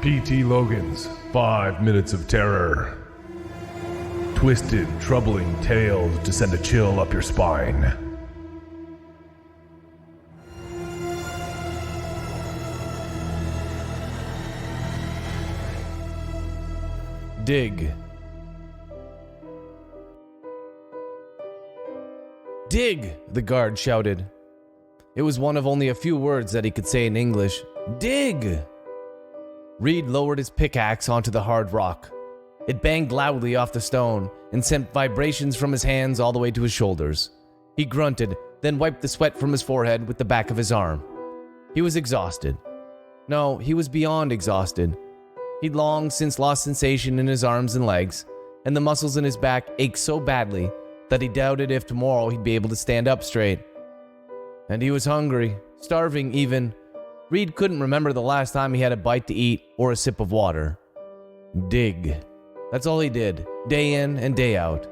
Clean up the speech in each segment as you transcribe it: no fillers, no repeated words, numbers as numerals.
P.T. Logan's 5 Minutes of Terror. Twisted, troubling tales to send a chill up your spine. Dig. Dig! The guard shouted. It was one of only a few words that he could say in English. Dig! Reid lowered his pickaxe onto the hard rock. It banged loudly off the stone and sent vibrations from his hands all the way to his shoulders. He grunted, then wiped the sweat from his forehead with the back of his arm. He was exhausted. No, he was beyond exhausted. He'd long since lost sensation in his arms and legs, and the muscles in his back ached so badly that he doubted if tomorrow he'd be able to stand up straight. And he was hungry, starving even. Reid couldn't remember the last time he had a bite to eat or a sip of water. Dig. That's all he did, day in and day out.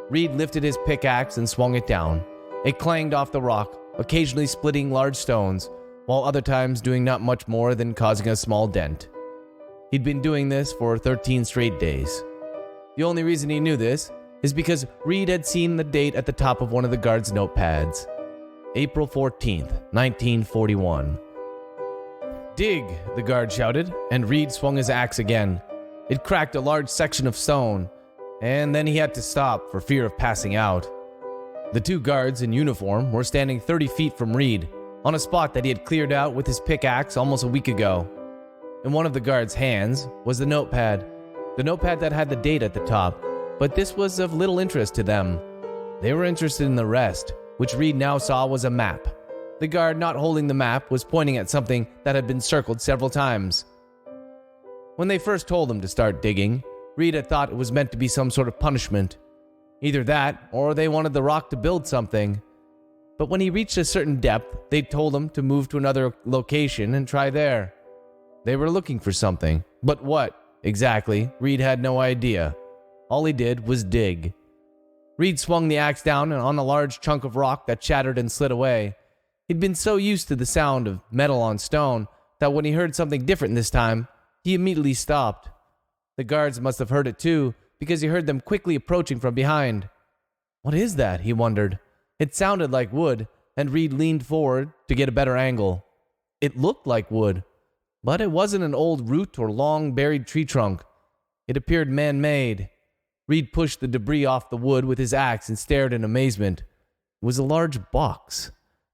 Reid lifted his pickaxe and swung it down. It clanged off the rock, occasionally splitting large stones, while other times doing not much more than causing a small dent. He'd been doing this for 13 straight days. The only reason he knew this is because Reid had seen the date at the top of one of the guard's notepads. April 14th, 1941. Dig, the guard shouted, and Reid swung his axe again. It cracked a large section of stone, and then he had to stop for fear of passing out. The two guards in uniform were standing 30 feet from Reid, on a spot that he had cleared out with his pickaxe almost a week ago. In one of the guards' hands was the notepad that had the date at the top, but this was of little interest to them. They were interested in the rest, which Reid now saw was a map. The guard not holding the map was pointing at something that had been circled several times. When they first told him to start digging, Reid had thought it was meant to be some sort of punishment. Either that, or they wanted the rock to build something. But when he reached a certain depth, they told him to move to another location and try there. They were looking for something, but what, exactly, Reid had no idea. All he did was dig. Reid swung the axe down on a large chunk of rock that shattered and slid away. He'd been so used to the sound of metal on stone that when he heard something different this time, he immediately stopped. The guards must have heard it too, because he heard them quickly approaching from behind. What is that? He wondered. It sounded like wood, and Reid leaned forward to get a better angle. It looked like wood, but it wasn't an old root or long buried tree trunk. It appeared man-made. Reid pushed the debris off the wood with his axe and stared in amazement. It was a large box.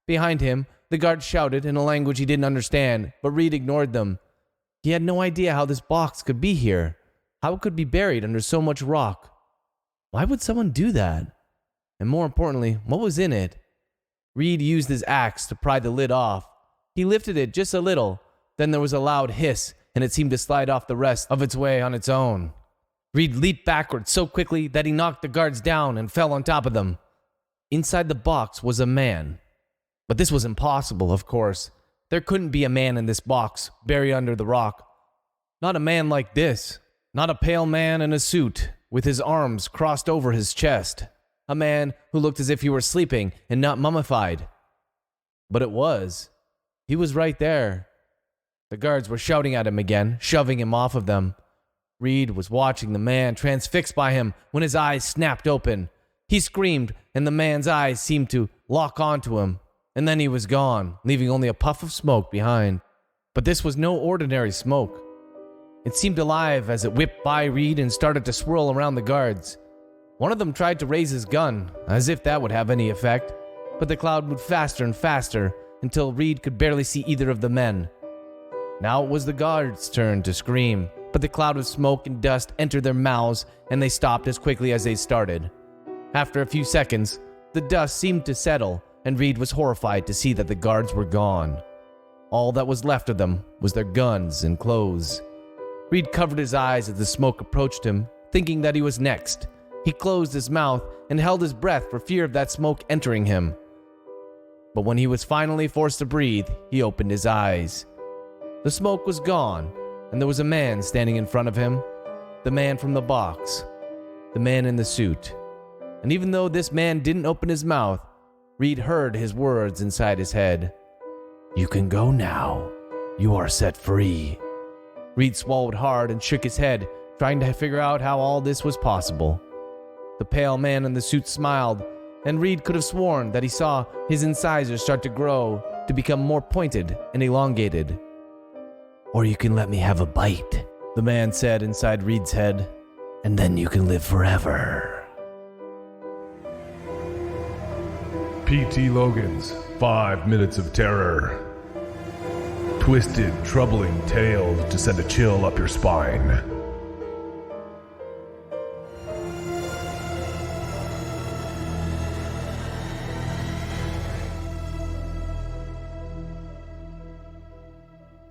Behind him, the guard shouted in a language he didn't understand, but Reid ignored them. He had no idea how this box could be here, how it could be buried under so much rock. Why would someone do that? And more importantly, what was in it? Reid used his axe to pry the lid off. He lifted it just a little, then there was a loud hiss, and it seemed to slide off the rest of its way on its own. Reid leaped backward so quickly that he knocked the guards down and fell on top of them. Inside the box was a man. But this was impossible, of course. There couldn't be a man in this box, buried under the rock. Not a man like this. Not a pale man in a suit, with his arms crossed over his chest. A man who looked as if he were sleeping and not mummified. But it was. He was right there. The guards were shouting at him again, shoving him off of them. Reid was watching the man, transfixed by him, when his eyes snapped open. He screamed, and the man's eyes seemed to lock onto him. And then he was gone, leaving only a puff of smoke behind. But this was no ordinary smoke. It seemed alive as it whipped by Reid and started to swirl around the guards. One of them tried to raise his gun, as if that would have any effect, but the cloud moved faster and faster until Reid could barely see either of the men. Now it was the guards' turn to scream, but the cloud of smoke and dust entered their mouths and they stopped as quickly as they started. After a few seconds, the dust seemed to settle, and Reid was horrified to see that the guards were gone. All that was left of them was their guns and clothes. Reid covered his eyes as the smoke approached him, thinking that he was next. He closed his mouth and held his breath for fear of that smoke entering him. But when he was finally forced to breathe, he opened his eyes. The smoke was gone, and there was a man standing in front of him. The man from the box. The man in the suit. And even though this man didn't open his mouth, Reid heard his words inside his head. "You can go now. You are set free." Reid swallowed hard and shook his head, trying to figure out how all this was possible. The pale man in the suit smiled, and Reid could have sworn that he saw his incisors start to grow to become more pointed and elongated. "Or you can let me have a bite," the man said inside Reid's head, "and then you can live forever." P.T. Logan's 5 Minutes of Terror. Twisted, troubling tales to send a chill up your spine.